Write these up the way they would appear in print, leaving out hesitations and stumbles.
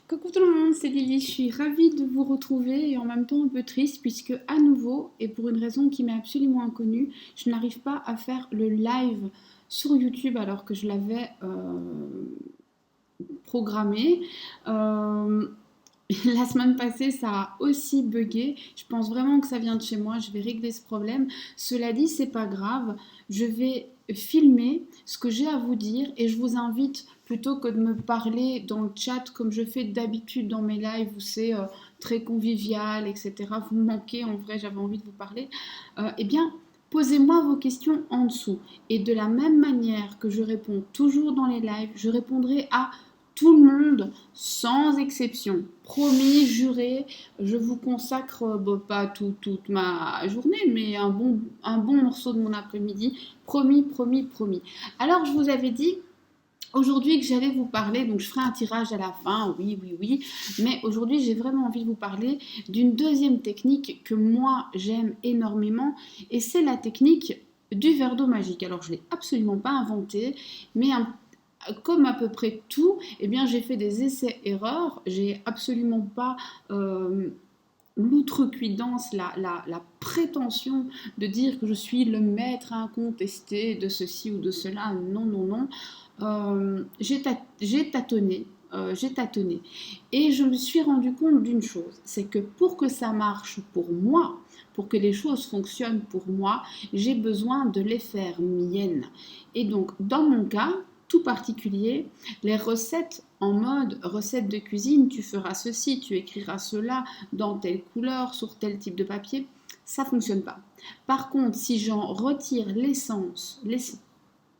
Coucou tout le monde, c'est Lily, je suis ravie de vous retrouver et en même temps un peu triste puisque à nouveau, et pour une raison qui m'est absolument inconnue, je n'arrive pas à faire le live sur YouTube alors que je l'avais programmé. Euh, La semaine passée, ça a aussi bugué. Je pense vraiment que ça vient de chez moi. Je vais régler ce problème. Cela dit, c'est pas grave. Je vais filmer ce que j'ai à vous dire et je vous invite plutôt que de me parler dans le chat comme je fais d'habitude dans mes lives où c'est très convivial, etc. Vous me manquez, en vrai, j'avais envie de vous parler. Eh bien, posez-moi vos questions en dessous. Et de la même manière que je réponds toujours dans les lives, je répondrai à tout le monde, sans exception. Promis, juré, je vous consacre pas toute ma journée, mais un bon morceau de mon après-midi. Promis, promis, promis. Alors, je vous avais dit aujourd'hui que j'allais vous parler, donc je ferai un tirage à la fin, oui, oui, oui, mais aujourd'hui j'ai vraiment envie de vous parler d'une deuxième technique que moi j'aime énormément, et c'est la technique du verre d'eau magique. Alors je ne l'ai absolument pas inventé, mais comme à peu près tout, eh bien j'ai fait des essais-erreurs, j'ai absolument pas l'outrecuidance, la prétention de dire que je suis le maître incontesté de ceci ou de cela. Non, non, non. J'ai tâtonné. J'ai tâtonné. Et je me suis rendu compte d'une chose, c'est que pour que ça marche pour moi, pour que les choses fonctionnent pour moi, j'ai besoin de les faire miennes. Et donc, dans mon cas, tout particulier, les recettes en mode recette de cuisine, tu feras ceci, tu écriras cela dans telle couleur, sur tel type de papier, ça ne fonctionne pas. Par contre, si j'en retire l'essence,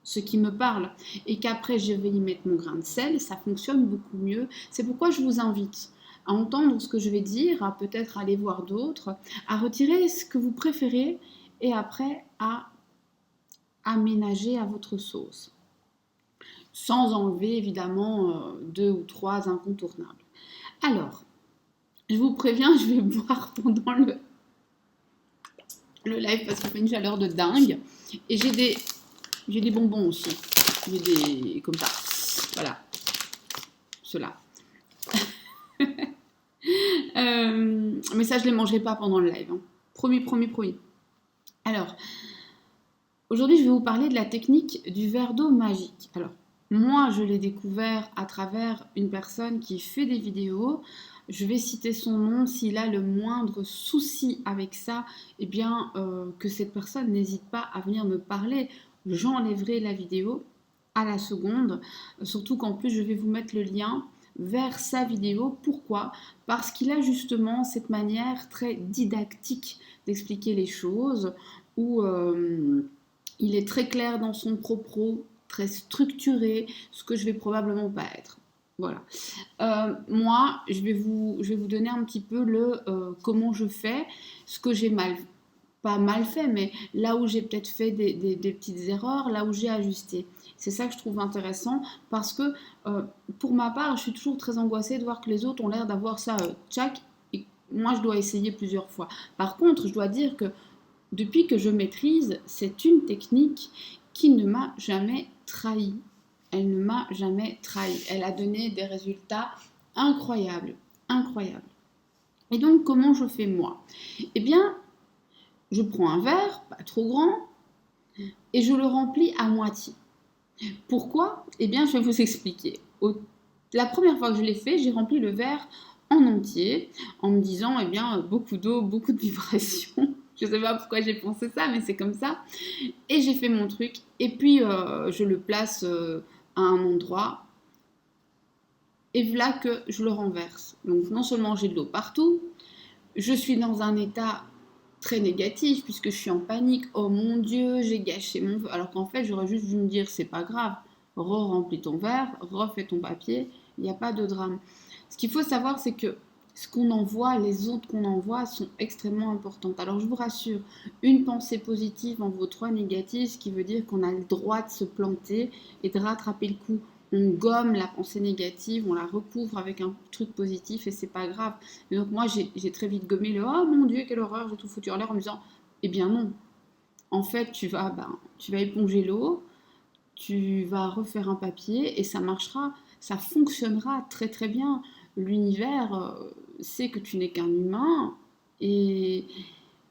ce qui me parle, et qu'après je vais y mettre mon grain de sel, ça fonctionne beaucoup mieux. C'est pourquoi je vous invite à entendre ce que je vais dire, à peut-être aller voir d'autres, à retirer ce que vous préférez et après à aménager à votre sauce, sans enlever évidemment deux ou trois incontournables. Alors, je vous préviens, je vais boire pendant le live parce qu'il fait une chaleur de dingue. Et j'ai des bonbons aussi. J'ai des comme ça. Voilà. Ceux-là. Mais ça, je ne les mangerai pas pendant le live. Hein. Promis, promis, promis. Alors, aujourd'hui, je vais vous parler de la technique du verre d'eau magique. Alors, moi, je l'ai découvert à travers une personne qui fait des vidéos. Je vais citer son nom. S'il a le moindre souci avec ça, eh bien, que cette personne n'hésite pas à venir me parler. J'enlèverai la vidéo à la seconde. Surtout qu'en plus, je vais vous mettre le lien vers sa vidéo. Pourquoi? Parce qu'il a justement cette manière très didactique d'expliquer les choses où il est très clair dans son propos, très structuré, ce que je vais probablement pas être. Voilà. Moi, je vais vous donner un petit peu le comment je fais, ce que j'ai pas mal fait, mais là où j'ai peut-être fait des petites erreurs, là où j'ai ajusté. C'est ça que je trouve intéressant parce que pour ma part, je suis toujours très angoissée de voir que les autres ont l'air d'avoir ça tchac, et moi je dois essayer plusieurs fois. Par contre, je dois dire que depuis que je maîtrise, c'est une technique qui ne m'a jamais trahi. Elle ne m'a jamais trahi. Elle a donné des résultats incroyables, incroyables. Et donc, comment je fais moi? Eh bien, je prends un verre, pas trop grand, et je le remplis à moitié. Pourquoi? Eh bien, je vais vous expliquer. La première fois que je l'ai fait, j'ai rempli le verre en entier, en me disant, eh bien, beaucoup d'eau, beaucoup de vibrations. Je ne sais pas pourquoi j'ai pensé ça, mais c'est comme ça. Et j'ai fait mon truc. Et puis, je le place à un endroit. Et voilà que je le renverse. Donc, non seulement j'ai de l'eau partout, je suis dans un état très négatif puisque je suis en panique. Oh mon Dieu, j'ai gâché mon verre. Alors qu'en fait, j'aurais juste dû me dire, c'est pas grave. Re-remplis ton verre, refais ton papier. Il n'y a pas de drame. Ce qu'il faut savoir, c'est que ce qu'on envoie, les autres qu'on envoie sont extrêmement importantes. Alors je vous rassure, une pensée positive en vaut trois négatives, ce qui veut dire qu'on a le droit de se planter et de rattraper le coup. On gomme la pensée négative, on la recouvre avec un truc positif et c'est pas grave. Et donc moi j'ai très vite gommé le oh mon Dieu quelle horreur, j'ai tout foutu en l'air en me disant eh bien non. En fait tu vas éponger l'eau, tu vas refaire un papier et ça marchera, ça fonctionnera très très bien. l'univers sait que tu n'es qu'un humain et,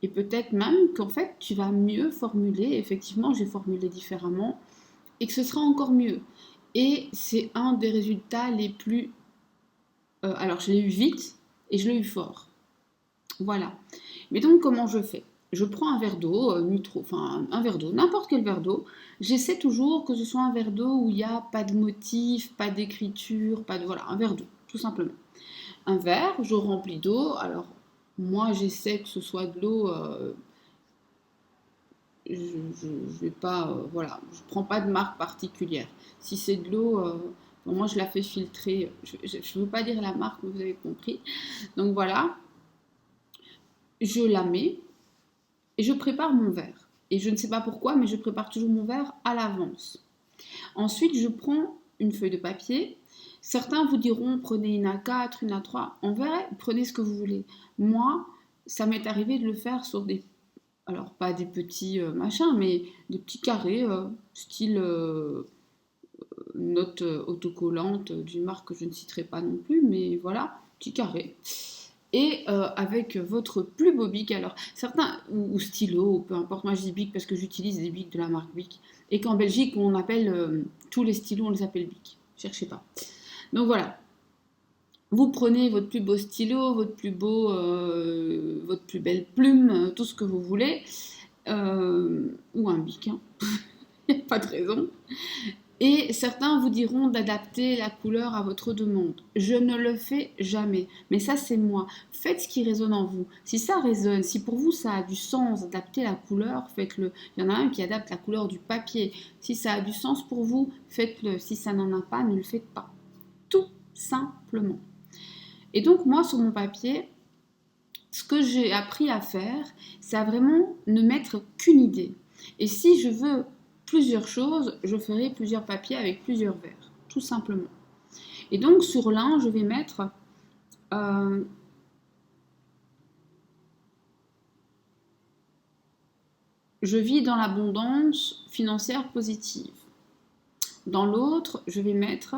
et peut-être même qu'en fait tu vas mieux formuler, effectivement j'ai formulé différemment, et que ce sera encore mieux. Et c'est un des résultats les plus... alors je l'ai eu vite et je l'ai eu fort. Voilà. Mais donc comment je fais? Je prends un verre d'eau, enfin un verre d'eau, n'importe quel verre d'eau. J'essaie toujours que ce soit un verre d'eau où il n'y a pas de motif, pas d'écriture, pas de... Voilà, un verre d'eau, tout simplement. Un verre, je remplis d'eau. Alors, moi, j'essaie que ce soit de l'eau... je vais pas... voilà, je prends pas de marque particulière. Si c'est de l'eau... bon, moi, je la fais filtrer. Je ne veux pas dire la marque, mais vous avez compris. Donc voilà, je la mets et je prépare mon verre. Et je ne sais pas pourquoi, mais je prépare toujours mon verre à l'avance. Ensuite, je prends une feuille de papier. Certains vous diront prenez une A4, une A3. En vrai, prenez ce que vous voulez. Moi, ça m'est arrivé de le faire sur des... Alors, pas des petits machins, mais des petits carrés, style note autocollante d'une marque que je ne citerai pas non plus, mais voilà, petit carré. Et avec votre plus beau bic, alors certains, ou stylo, peu importe, moi je dis bic parce que j'utilise des bics de la marque Bic, et qu'en Belgique on appelle tous les stylos, on les appelle bic, cherchez pas. Donc voilà, vous prenez votre plus beau stylo, votre plus belle plume, tout ce que vous voulez, ou un bic, hein. Il n'y a pas de raison. Et certains vous diront d'adapter la couleur à votre demande. Je ne le fais jamais. Mais ça, c'est moi. Faites ce qui résonne en vous. Si ça résonne, si pour vous ça a du sens d'adapter la couleur, faites-le. Il y en a un qui adapte la couleur du papier. Si ça a du sens pour vous, faites-le. Si ça n'en a pas, ne le faites pas. Tout simplement. Et donc, moi, sur mon papier, ce que j'ai appris à faire, c'est à vraiment ne mettre qu'une idée. Et si je veux plusieurs choses, je ferai plusieurs papiers avec plusieurs verres, tout simplement. Et donc sur l'un, je vais mettre je vis dans l'abondance financière positive. Dans l'autre, je vais mettre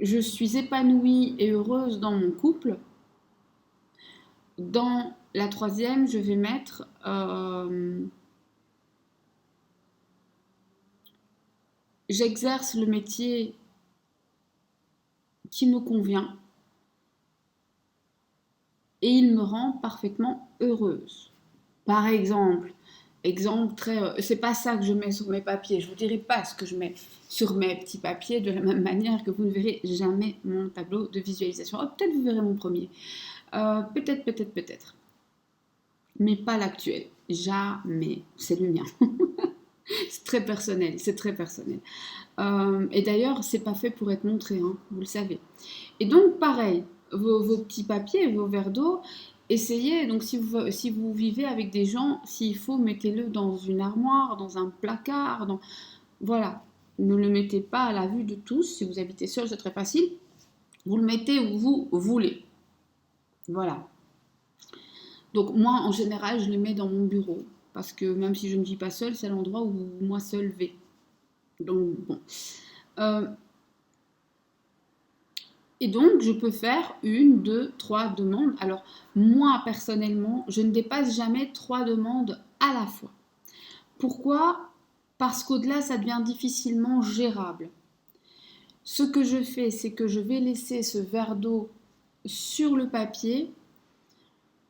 je suis épanouie et heureuse dans mon couple. Dans la troisième, je vais mettre j'exerce le métier qui me convient et il me rend parfaitement heureuse. Par exemple, c'est pas ça que je mets sur mes papiers. Je vous dirai pas ce que je mets sur mes petits papiers de la même manière que vous ne verrez jamais mon tableau de visualisation. Oh, peut-être vous verrez mon premier. Peut-être. Mais pas l'actuel. Jamais. C'est le mien. C'est très personnel. Et d'ailleurs, c'est pas fait pour être montré, hein, vous le savez. Et donc, pareil, vos petits papiers, vos verres d'eau, essayez, donc si vous vivez avec des gens, s'il faut, mettez-le dans une armoire, dans un placard, voilà. Ne le mettez pas à la vue de tous. Si vous habitez seul, c'est très facile. Vous le mettez où vous voulez. Voilà. Donc moi, en général, je le mets dans mon bureau. Parce que même si je ne vis pas seule, c'est l'endroit où moi seule vais. Donc bon. Et donc, je peux faire 1, 2, 3 demandes. Alors, moi, personnellement, je ne dépasse jamais 3 demandes à la fois. Pourquoi? Parce qu'au-delà, ça devient difficilement gérable. Ce que je fais, c'est que je vais laisser ce verre d'eau sur le papier.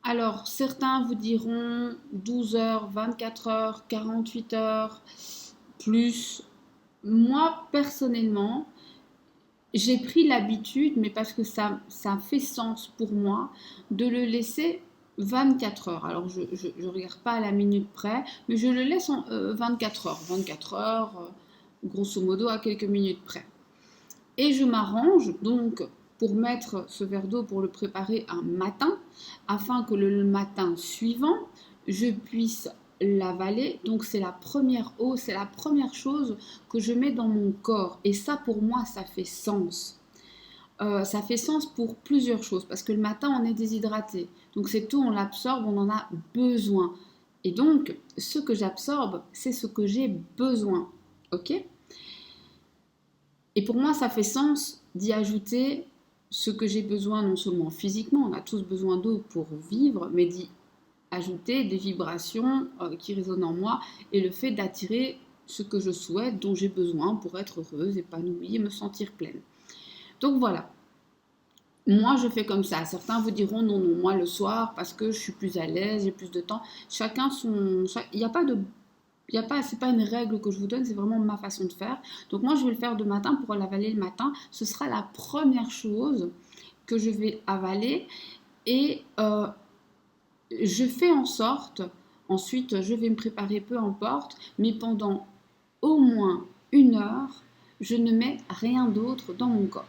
Alors, certains vous diront 12 heures, 24 heures, 48 heures, plus. Moi, personnellement, j'ai pris l'habitude, mais parce que ça fait sens pour moi, de le laisser 24 heures. Alors, je ne regarde pas à la minute près, mais je le laisse en 24 heures. 24 heures, grosso modo, à quelques minutes près. Et je m'arrange donc pour mettre ce verre d'eau, pour le préparer un matin, afin que le matin suivant, je puisse l'avaler. Donc c'est la première eau, c'est la première chose que je mets dans mon corps. Et ça, pour moi, ça fait sens. Ça fait sens pour plusieurs choses, parce que le matin, on est déshydraté. Donc cette eau, on l'absorbe, on en a besoin. Et donc, ce que j'absorbe, c'est ce que j'ai besoin. Ok ? Et pour moi, ça fait sens d'y ajouter ce que j'ai besoin, non seulement physiquement, on a tous besoin d'eau pour vivre, mais d'y ajouter des vibrations qui résonnent en moi et le fait d'attirer ce que je souhaite, dont j'ai besoin pour être heureuse, épanouie et me sentir pleine. Donc voilà, moi je fais comme ça. Certains vous diront non, non, moi le soir parce que je suis plus à l'aise, j'ai plus de temps. Chacun son... Il n'y a pas de... c'est pas une règle que je vous donne, c'est vraiment ma façon de faire. Donc moi je vais le faire de matin pour l'avaler le matin. Ce sera la première chose que je vais avaler et je fais en sorte, ensuite je vais me préparer peu importe, mais pendant au moins 1 heure, je ne mets rien d'autre dans mon corps.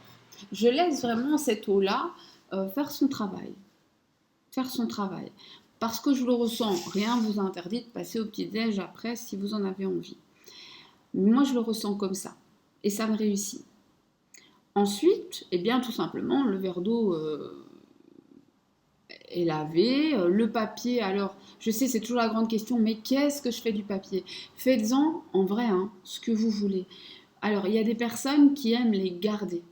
Je laisse vraiment cette eau-là faire son travail. Faire son travail. Parce que je le ressens, rien ne vous interdit de passer au petit-déj après si vous en avez envie. Moi, je le ressens comme ça. Et ça me réussit. Ensuite, eh bien, tout simplement, le verre d'eau est lavé. Le papier, alors, je sais, c'est toujours la grande question, mais qu'est-ce que je fais du papier? Faites-en, en vrai, hein, ce que vous voulez. Alors, il y a des personnes qui aiment les garder.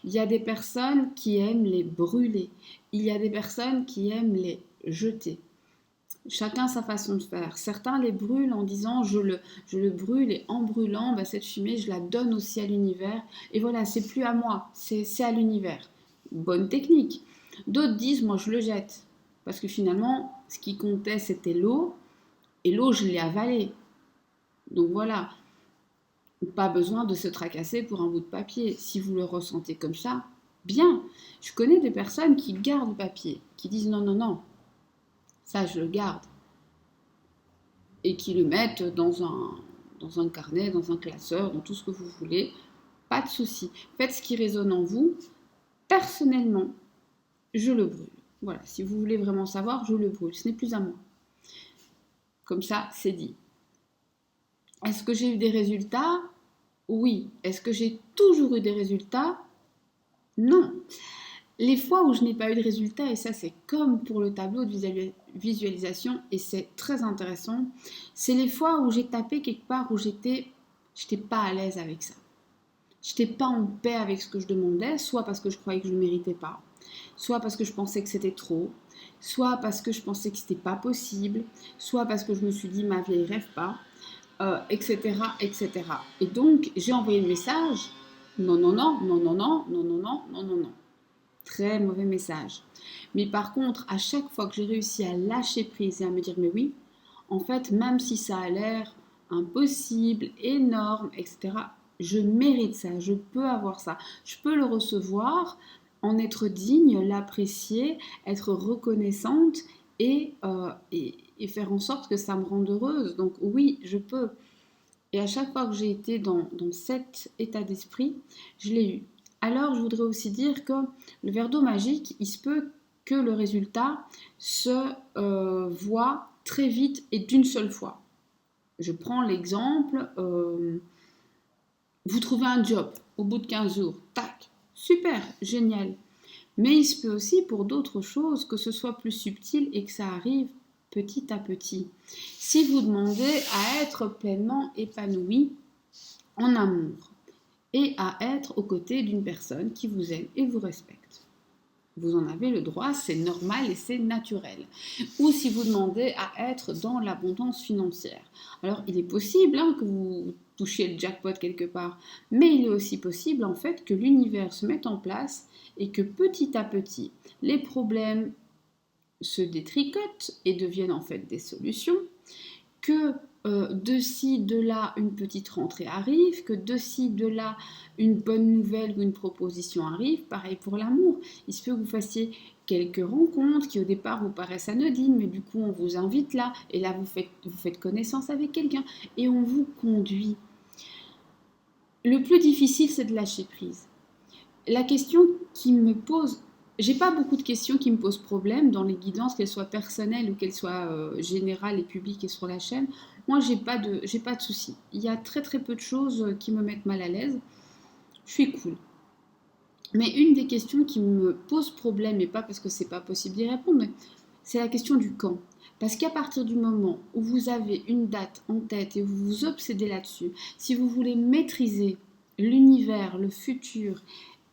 Il y a des personnes qui aiment les brûler. Il y a des personnes qui aiment les jeter. Chacun sa façon de faire. Certains les brûlent en disant je le brûle et en brûlant, bah, cette fumée, je la donne aussi à l'univers. Et voilà, c'est plus à moi, c'est à l'univers. Bonne technique. D'autres disent moi je le jette. Parce que finalement, ce qui comptait c'était l'eau. Et l'eau, je l'ai avalée. Donc voilà, pas besoin de se tracasser pour un bout de papier. Si vous le ressentez comme ça, bien. Je connais des personnes qui gardent le papier, qui disent non, non, non, ça je le garde. Et qui le mettent dans un carnet, dans un classeur, dans tout ce que vous voulez. Pas de souci. Faites ce qui résonne en vous. Personnellement, je le brûle. Voilà, si vous voulez vraiment savoir, je le brûle. Ce n'est plus à moi. Comme ça, c'est dit. Est-ce que j'ai eu des résultats? Oui. Est-ce que j'ai toujours eu des résultats? Non. Les fois où je n'ai pas eu de résultats, et ça c'est comme pour le tableau de visualisation, et c'est très intéressant, c'est les fois où j'ai tapé quelque part où j'étais pas à l'aise avec ça. J'étais pas en paix avec ce que je demandais, soit parce que je croyais que je ne méritais pas, soit parce que je pensais que c'était trop, soit parce que je pensais que c'était pas possible, soit parce que je me suis dit ma vieille rêve pas, etc., etc. Et donc j'ai envoyé le message, non, non, non, non, non, non, non, non, non, non, non, non. Très mauvais message. Mais par contre, à chaque fois que j'ai réussi à lâcher prise et à me dire, mais oui, en fait, même si ça a l'air impossible, énorme, etc., je mérite ça, je peux avoir ça, je peux le recevoir, en être digne, l'apprécier, être reconnaissante et faire en sorte que ça me rende heureuse. Donc oui, je peux. Et à chaque fois que j'ai été dans cet état d'esprit, je l'ai eu. Alors, je voudrais aussi dire que le verre d'eau magique, il se peut que le résultat se voit très vite et d'une seule fois. Je prends l'exemple, vous trouvez un job au bout de 15 jours, tac, super, génial. Mais il se peut aussi pour d'autres choses que ce soit plus subtil et que ça arrive petit à petit. Si vous demandez à être pleinement épanoui en amour et à être aux côtés d'une personne qui vous aime et vous respecte, vous en avez le droit, c'est normal et c'est naturel. Ou si vous demandez à être dans l'abondance financière. Alors il est possible que vous touchiez le jackpot quelque part, mais il est aussi possible en fait que l'univers se mette en place et que petit à petit, les problèmes se détricotent et deviennent en fait des solutions, que de ci, de là, une petite rentrée arrive, que de ci, de là, une bonne nouvelle ou une proposition arrive. Pareil pour l'amour. Il se peut que vous fassiez quelques rencontres qui au départ vous paraissent anodines, mais du coup on vous invite là, et là vous faites connaissance avec quelqu'un, et on vous conduit. Le plus difficile, c'est de lâcher prise. La question qui me pose... J'ai pas beaucoup de questions qui me posent problème dans les guidances, qu'elles soient personnelles ou qu'elles soient générales et publiques et sur la chaîne. Moi, j'ai pas de soucis. Il y a très très peu de choses qui me mettent mal à l'aise. Je suis cool. Mais une des questions qui me pose problème, et pas parce que c'est pas possible d'y répondre, mais c'est la question du quand. Parce qu'à partir du moment où vous avez une date en tête et vous vous obsédez là-dessus, si vous voulez maîtriser l'univers, le futur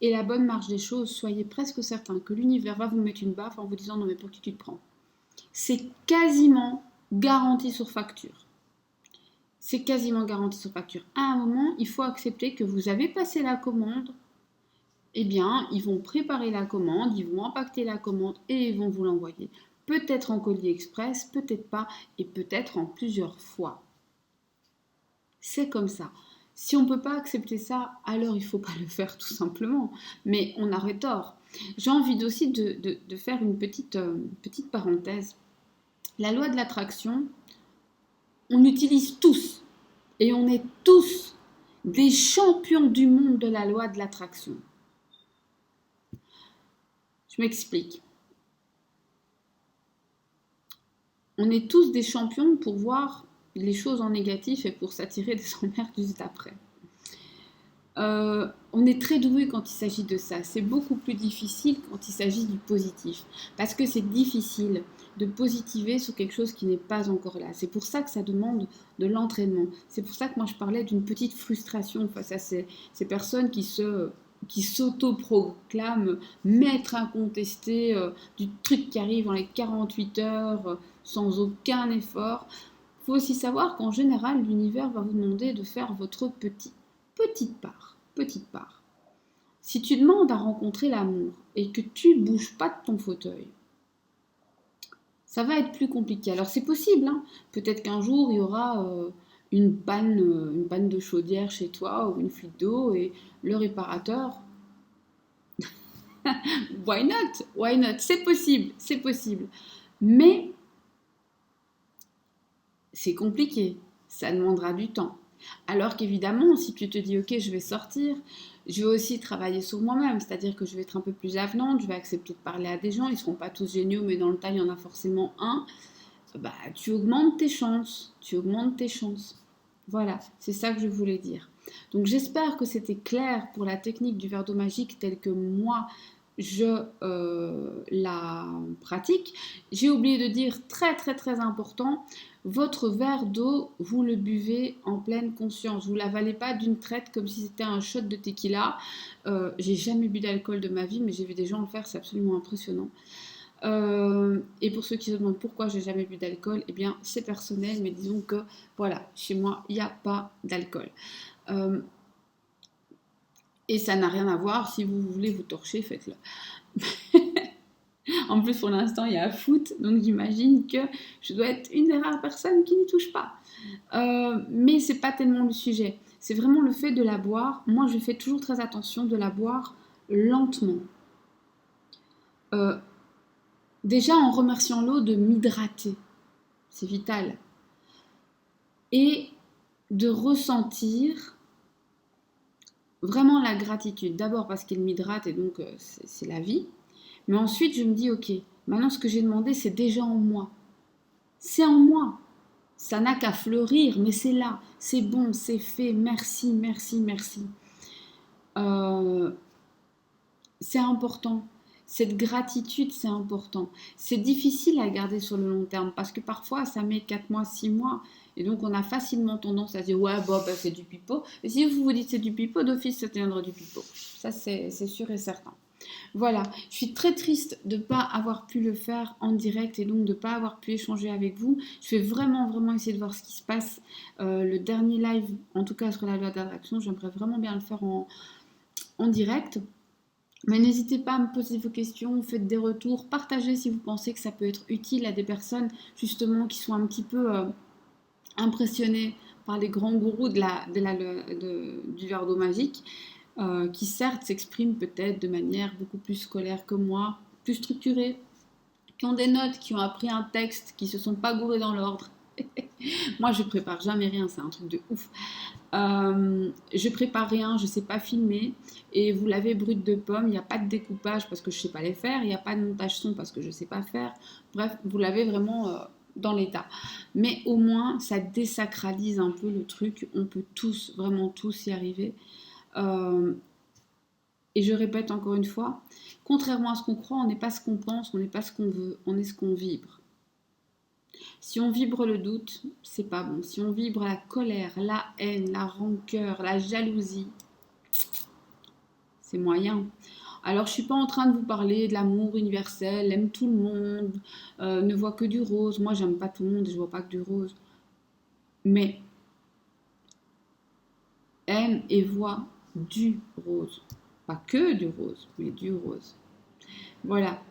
et la bonne marche des choses, soyez presque certain que l'univers va vous mettre une baffe en vous disant non mais pour qui tu te prends. C'est quasiment garanti sur facture. C'est quasiment garanti sur facture. À un moment, il faut accepter que vous avez passé la commande. Eh bien, ils vont préparer la commande, ils vont impacter la commande et ils vont vous l'envoyer. Peut-être en colis express, peut-être pas, et peut-être en plusieurs fois. C'est comme ça. Si on ne peut pas accepter ça, alors il ne faut pas le faire tout simplement. Mais on aurait tort. J'ai envie aussi de faire une petite parenthèse. La loi de l'attraction, on utilise tous, et on est tous des champions du monde de la loi de l'attraction. Je m'explique. On est tous des champions pour voir les choses en négatif et pour s'attirer des emmerdes juste après. On est très doué quand il s'agit de ça. C'est beaucoup plus difficile quand il s'agit du positif. Parce que c'est difficile de positiver sur quelque chose qui n'est pas encore là. C'est pour ça que ça demande de l'entraînement. C'est pour ça que moi je parlais d'une petite frustration face à ces personnes qui s'autoproclament maître incontesté du truc qui arrive dans les 48 heures sans aucun effort. Il faut aussi savoir qu'en général, l'univers va vous demander de faire votre petite part. Si tu demandes à rencontrer l'amour et que tu ne bouges pas de ton fauteuil, ça va être plus compliqué. Alors c'est possible, hein. Peut-être qu'un jour il y aura une panne de chaudière chez toi ou une fuite d'eau et le réparateur. Why not? C'est possible. Mais c'est compliqué. Ça demandera du temps. Alors qu'évidemment, si tu te dis ok, je vais sortir, je vais aussi travailler sur moi-même, c'est-à-dire que je vais être un peu plus avenante, je vais accepter de parler à des gens, ils ne seront pas tous géniaux, mais dans le tas, il y en a forcément un. Bah, tu augmentes tes chances. Voilà, c'est ça que je voulais dire. Donc j'espère que c'était clair pour la technique du verre d'eau magique telle que moi je la pratique. J'ai oublié de dire très très très important, votre verre d'eau, vous le buvez en pleine conscience. Vous ne l'avalez pas d'une traite comme si c'était un shot de tequila. J'ai jamais bu d'alcool de ma vie, mais j'ai vu des gens le faire, c'est absolument impressionnant. Et pour ceux qui se demandent pourquoi j'ai jamais bu d'alcool, eh bien c'est personnel, mais disons que voilà, chez moi il n'y a pas d'alcool. Et ça n'a rien à voir, si vous voulez vous torcher, faites-le. En plus pour l'instant il y a foot, donc j'imagine que je dois être une des rares personnes qui n'y touche pas. Mais c'est pas tellement le sujet, c'est vraiment le fait de la boire. Moi je fais toujours très attention de la boire lentement. Déjà en remerciant l'eau de m'hydrater, c'est vital. Et de ressentir vraiment la gratitude. D'abord parce qu'elle m'hydrate et donc c'est la vie. Mais ensuite je me dis ok, maintenant ce que j'ai demandé c'est déjà en moi. C'est en moi. Ça n'a qu'à fleurir, mais c'est là. C'est bon, c'est fait. Merci. C'est important. Cette gratitude, c'est important. C'est difficile à garder sur le long terme parce que parfois, ça met 4 mois, 6 mois. Et donc, on a facilement tendance à dire ouais, bon, bah, c'est du pipeau. Et si vous vous dites c'est du pipeau, d'office, ça tiendra du pipeau. Ça, c'est sûr et certain. Voilà, je suis très triste de ne pas avoir pu le faire en direct et donc de ne pas avoir pu échanger avec vous. Je vais vraiment essayer de voir ce qui se passe. Le dernier live, en tout cas sur la loi d'attraction, j'aimerais vraiment bien le faire en direct. Mais n'hésitez pas à me poser vos questions, faites des retours, partagez si vous pensez que ça peut être utile à des personnes justement qui sont un petit peu impressionnées par les grands gourous du verre d'eau magique, qui certes s'expriment peut-être de manière beaucoup plus scolaire que moi, plus structurée, qui ont des notes, qui ont appris un texte, qui se sont pas gourés dans l'ordre. Moi je prépare jamais rien, c'est un truc de ouf. Je prépare rien, je sais pas filmer et vous l'avez brut de pomme, il n'y a pas de découpage parce que je sais pas les faire, il n'y a pas de montage son parce que je sais pas faire. Bref, vous l'avez vraiment dans l'état. Mais au moins ça désacralise un peu le truc, on peut tous, vraiment tous y arriver. Et je répète encore une fois, contrairement à ce qu'on croit, on n'est pas ce qu'on pense, on n'est pas ce qu'on veut, on est ce qu'on vibre. Si on vibre le doute, c'est pas bon. Si on vibre la colère, la haine, la rancœur, la jalousie, c'est moyen. Alors, je suis pas en train de vous parler de l'amour universel, aime tout le monde, ne voit que du rose. Moi, j'aime pas tout le monde et je vois pas que du rose. Mais aime et voit du rose. Pas que du rose, mais du rose. Voilà.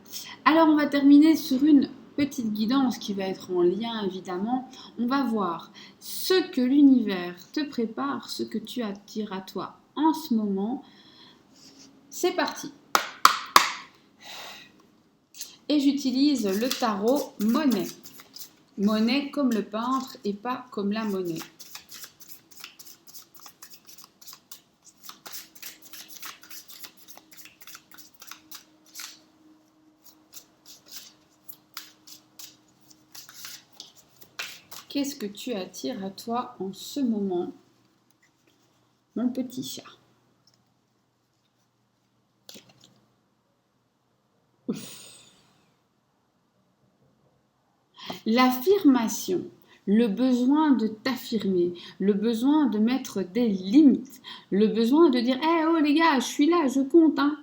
Alors, on va terminer sur une petite guidance qui va être en lien, évidemment. On va voir ce que l'univers te prépare, ce que tu attires à toi en ce moment. C'est parti. Et j'utilise le tarot Monnaie. Monnaie comme le peintre et pas comme la monnaie. Qu'est-ce que tu attires à toi en ce moment, mon petit chat? L'affirmation, le besoin de t'affirmer, le besoin de mettre des limites, le besoin de dire hey, oh les gars, je suis là, je compte, hein.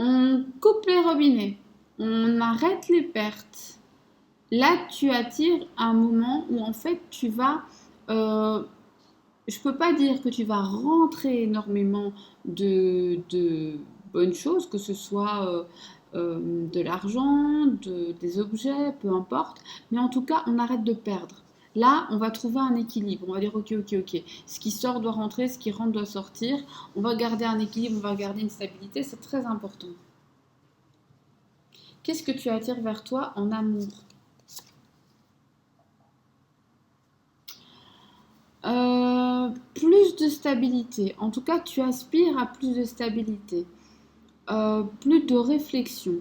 On coupe les robinets, on arrête les pertes. Là, tu attires un moment où en fait tu vas je peux pas dire que tu vas rentrer énormément de bonnes choses, que ce soit de l'argent, des objets, peu importe, mais en tout cas, on arrête de perdre. Là, on va trouver un équilibre. On va dire, ok, ok, ok. Ce qui sort doit rentrer, ce qui rentre doit sortir. On va garder un équilibre, on va garder une stabilité. C'est très important. Qu'est-ce que tu attires vers toi en amour? Plus de stabilité. En tout cas, tu aspires à plus de stabilité. Plus de réflexion.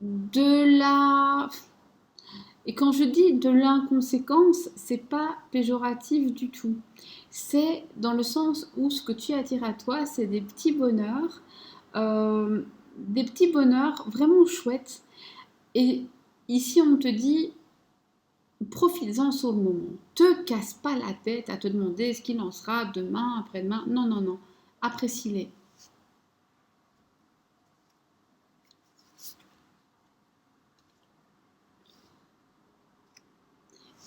De la... Et quand je dis de l'inconséquence, c'est pas péjoratif du tout. C'est dans le sens où ce que tu attires à toi, c'est des petits bonheurs vraiment chouettes. Et ici, on te dit, profites-en sur le moment. Te casse pas la tête à te demander ce qu'il en sera demain, après-demain. Non, non, non. Apprécie-les.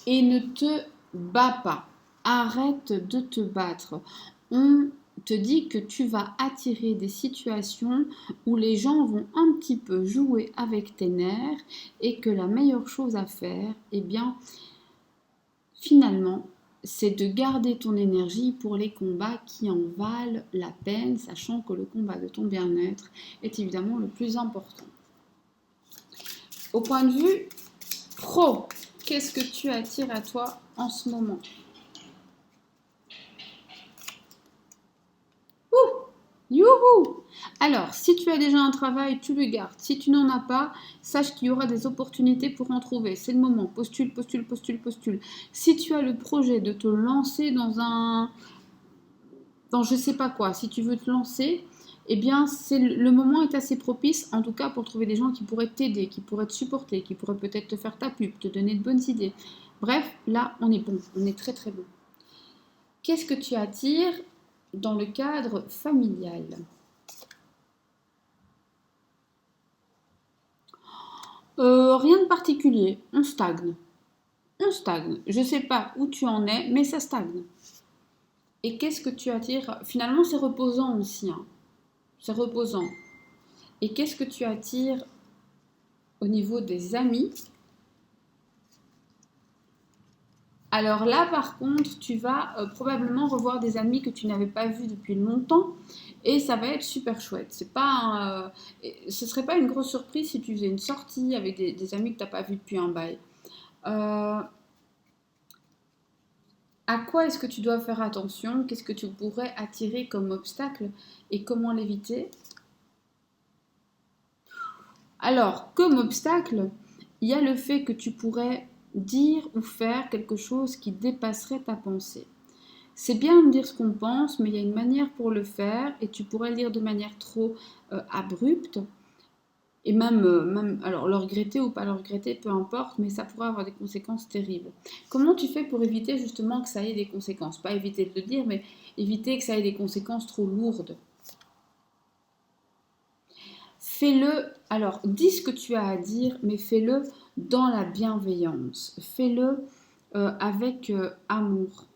Et ne te bats pas. Arrête de te battre. On te dit que tu vas attirer des situations où les gens vont un petit peu jouer avec tes nerfs et que la meilleure chose à faire, eh bien, finalement, c'est de garder ton énergie pour les combats qui en valent la peine, sachant que le combat de ton bien-être est évidemment le plus important. Au point de vue pro, qu'est-ce que tu attires à toi en ce moment? Youhou! Alors, si tu as déjà un travail, tu le gardes. Si tu n'en as pas, sache qu'il y aura des opportunités pour en trouver. C'est le moment. Postule, postule, postule, postule. Si tu as le projet de te lancer dans je sais pas quoi, si tu veux te lancer, eh bien, le moment est assez propice, en tout cas pour trouver des gens qui pourraient t'aider, qui pourraient te supporter, qui pourraient peut-être te faire ta pub, te donner de bonnes idées. Bref, là, on est bon. On est très très bon. Qu'est-ce que tu attires dans le cadre familial? Rien de particulier, on stagne. On stagne. Je ne sais pas où tu en es, mais ça stagne. Et qu'est-ce que tu attires? Finalement, c'est reposant aussi, hein. C'est reposant. Et qu'est-ce que tu attires au niveau des amis? Alors là, par contre, tu vas probablement revoir des amis que tu n'avais pas vus depuis longtemps et ça va être super chouette. Ce serait pas une grosse surprise si tu faisais une sortie avec des amis que tu n'as pas vus depuis un bail. Euh, à quoi est-ce que tu dois faire attention? Qu'est-ce que tu pourrais attirer comme obstacle et comment l'éviter? Alors, comme obstacle, il y a le fait que tu pourrais dire ou faire quelque chose qui dépasserait ta pensée. C'est bien de dire ce qu'on pense, mais il y a une manière pour le faire et tu pourrais le dire de manière trop abrupte et même, alors le regretter ou pas le regretter, peu importe, mais ça pourrait avoir des conséquences terribles. Comment tu fais pour éviter justement que ça ait des conséquences? Pas éviter de le dire, mais éviter que ça ait des conséquences trop lourdes. Fais-le, alors dis ce que tu as à dire, mais fais-le dans la bienveillance. Fais-le avec amour.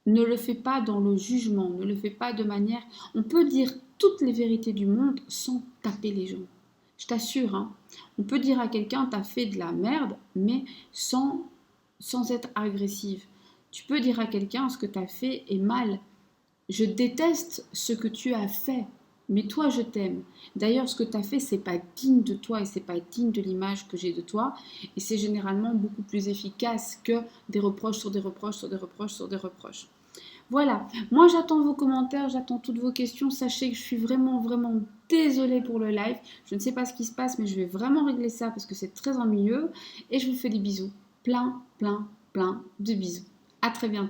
Ne le fais pas dans le jugement, ne le fais pas de manière... On peut dire toutes les vérités du monde sans taper les gens. Je t'assure, hein. On peut dire à quelqu'un, t'as fait de la merde, mais sans être agressive. Tu peux dire à quelqu'un, ce que t'as fait est mal. Je déteste ce que tu as fait, mais toi, je t'aime. D'ailleurs, ce que tu as fait, c'est pas digne de toi et c'est pas digne de l'image que j'ai de toi. Et c'est généralement beaucoup plus efficace que des reproches sur des reproches sur des reproches sur des reproches. Voilà, moi j'attends vos commentaires, j'attends toutes vos questions. Sachez que je suis vraiment, vraiment désolée pour le live. Je ne sais pas ce qui se passe, mais je vais vraiment régler ça parce que c'est très ennuyeux. Et je vous fais des bisous. Plein, plein, plein de bisous. À très bientôt.